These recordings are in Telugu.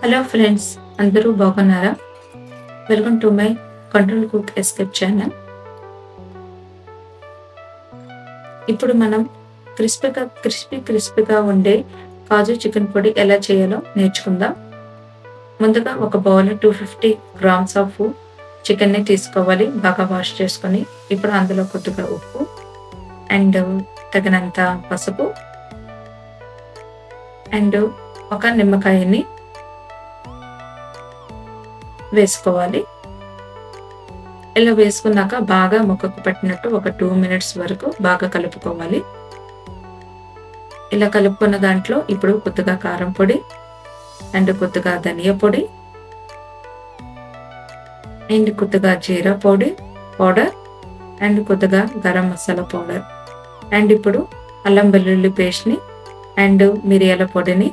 హలో ఫ్రెండ్స్, అందరూ బాగున్నారా? Welcome to my control cook escape channel. ఇప్పుడు మనం క్రిస్పీగా ఉండే కాజు చికెన్ పొడి ఎలా చేయాలో నేర్చుకుందాం. ముందుగా ఒక బౌల్ 250 గ్రామ్స్ ఆఫ్ చికెన్ని తీసుకోవాలి. బాగా వాష్ చేసుకొని ఇప్పుడు అందులో కొద్దిగా ఉప్పు అండ్ తగినంత పసుపు అండ్ ఒక నిమ్మకాయని వేసుకోవాలి. ఇలా వేసుకున్నాక బాగా ముక్కకు పట్టినట్టు ఒక 2 మినిట్స్ వరకు బాగా కలుపుకోవాలి. ఇలా కలుపుకున్న దాంట్లో ఇప్పుడు కొద్దిగా కారం పొడి అండ్ కొద్దిగా ధనియా పొడి అండ్ కొద్దిగా జీరా పౌడర్ అండ్ కొద్దిగా గరం మసాలా పౌడర్ అండ్ ఇప్పుడు అల్లం వెల్లుల్లి పేస్ట్ని అండ్ మిరియాల పొడిని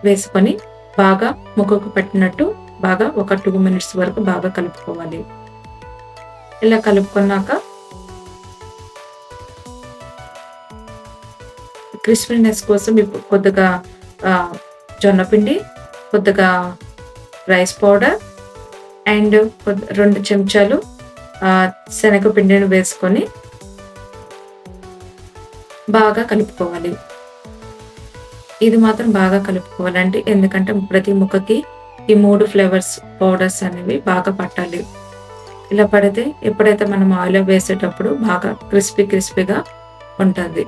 వేసుకొని బాగా ముక్కకు పట్టినట్టు బాగా ఒక 2 మినిట్స్ వరకు బాగా కలుపుకోవాలి. ఇలా కలుపుకున్నాక క్రిస్పీనెస్ కోసం ఇప్పుడు కొద్దిగా జొన్న పిండి, కొద్దిగా రైస్ పౌడర్ అండ్ 2 చెంచాలు శనగపిండిని వేసుకొని బాగా కలుపుకోవాలి. ఇది మాత్రం బాగా కలుపుకోవాలండి, ఎందుకంటే ప్రతి ముక్కకి ఈ 3 ఫ్లేవర్స్ పౌడర్స్ అనేవి బాగా పట్టాలి. ఇలా పడితే ఎప్పుడైతే మనం ఆయిల్లో వేసేటప్పుడు బాగా క్రిస్పీగా ఉంటుంది.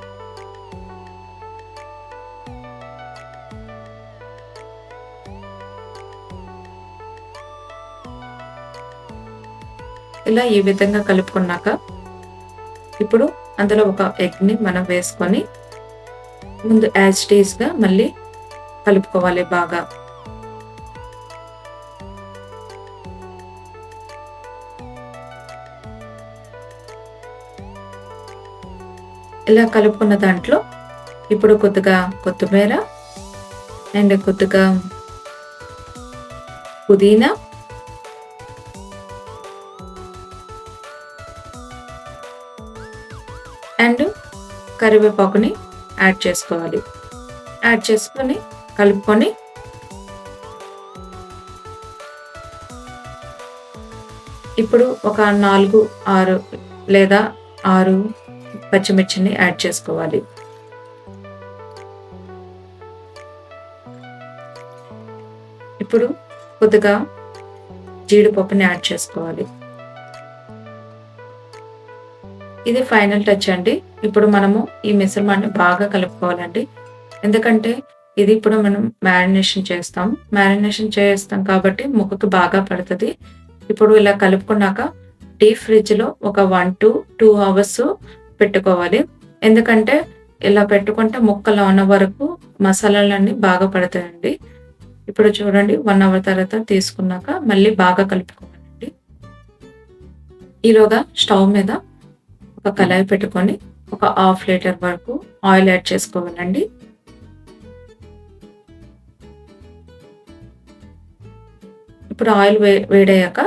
ఇలా ఈ విధంగా కలుపుకున్నాక ఇప్పుడు అందులో ఒక ఎగ్ని మనం వేసుకొని ముందు యాజ్ టీస్గా మళ్ళీ కలుపుకోవాలి బాగా. ఇలా కలుపుకున్న దాంట్లో ఇప్పుడు కొద్దిగా కొత్తిమీర అండ్ కొద్దిగా పుదీనా అండ్ కరివేపాకుని యాడ్ చేసుకోవాలి. యాడ్ చేసుకొని కలుపుకొని ఇప్పుడు ఒక 4-6 లేదా 6 పచ్చిమిర్చిని యాడ్ చేసుకోవాలి. ఇప్పుడు కొద్దిగా జీడిపప్పుని యాడ్ చేసుకోవాలి. ఇది ఫైనల్ టచ్ అండి. ఇప్పుడు మనము ఈ మిశ్రమాన్ని బాగా కలుపుకోవాలండి, ఎందుకంటే ఇది ఇప్పుడు మనం మ్యారినేషన్ చేస్తాం కాబట్టి ముక్కకు బాగా పడుతుంది. ఇప్పుడు ఇలా కలుపుకున్నాక డీప్ ఫ్రిడ్జ్లో ఒక 1 to 2 అవర్స్ పెట్టుకోవాలి, ఎందుకంటే ఇలా పెట్టుకుంటే ముక్కలు ఉన్న వరకు మసాలాలన్నీ బాగా పడతాయండి. ఇప్పుడు చూడండి 1 అవర్ తర్వాత తీసుకున్నాక మళ్ళీ బాగా కలుపుకోవాలండి. ఈలోగా స్టవ్ మీద ఒక కళాయి పెట్టుకొని ఒక 1/2 లీటర్ వరకు ఆయిల్ యాడ్ చేసుకోవాలండి. ఇప్పుడు ఆయిల్ వేడయ్యాక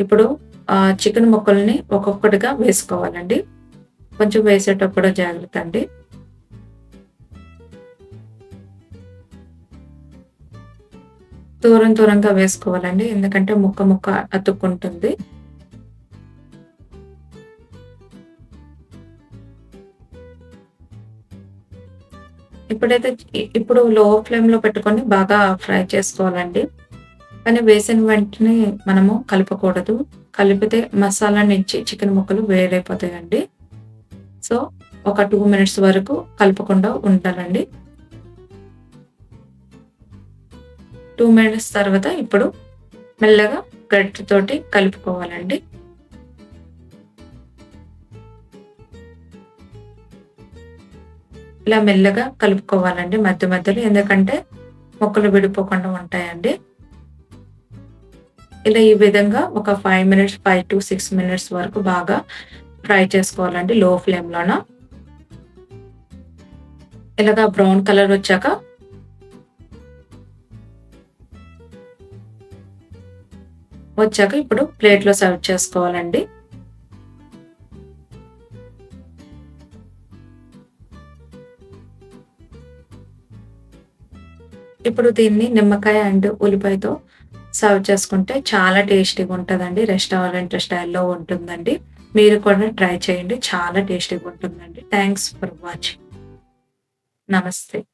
ఇప్పుడు చికెన్ ముక్కల్ని ఒక్కొక్కటిగా వేసుకోవాలండి. కొంచెం వేసేటప్పుడు జాగ్రత్త అండి. దూరంగా వేసుకోవాలండి, ఎందుకంటే ముక్క అతుక్కుంటుంది. ఇప్పుడు లో ఫ్లేమ్‌లో పెట్టుకొని బాగా ఫ్రై చేసుకోవాలండి. కానీ వేసిన వెంటనే మనము కలపకూడదు. కలిపితే మసాలా నుంచి చికెన్ ముక్కలు వేరైపోతాయండి. సో ఒక 2 మినిట్స్ వరకు కలపకుండా ఉండాలండి. 2 మినిట్స్ తర్వాత ఇప్పుడు మెల్లగా గరిటెతోటి కలుపుకోవాలండి. ఇలా మెల్లగా కలుపుకోవాలండి మధ్యలో, ఎందుకంటే ముక్కలు విడిపోకుండా ఉంటాయండి. ఇలా ఈ విధంగా ఒక 5 to 6 మినిట్స్ వరకు బాగా ఫ్రై చేసుకోవాలండి లో ఫ్లేమ్‌లోన. ఇలాగా బ్రౌన్ కలర్ వచ్చాక ఇప్పుడు ప్లేట్‌లో సర్వ్ చేసుకోవాలండి. ఇప్పుడు దీన్ని నిమ్మకాయ అండ్ ఉల్లిపాయతో సర్వ్ చేసుకుంటే చాలా టేస్టీగా ఉంటదండి. రెస్టారెంట్ స్టైల్‌లో ఉంటుందండి. మీరు కూడా ట్రై చేయండి. చాలా టేస్టీగా ఉంటుందండి. Thanks for watching. నమస్తే.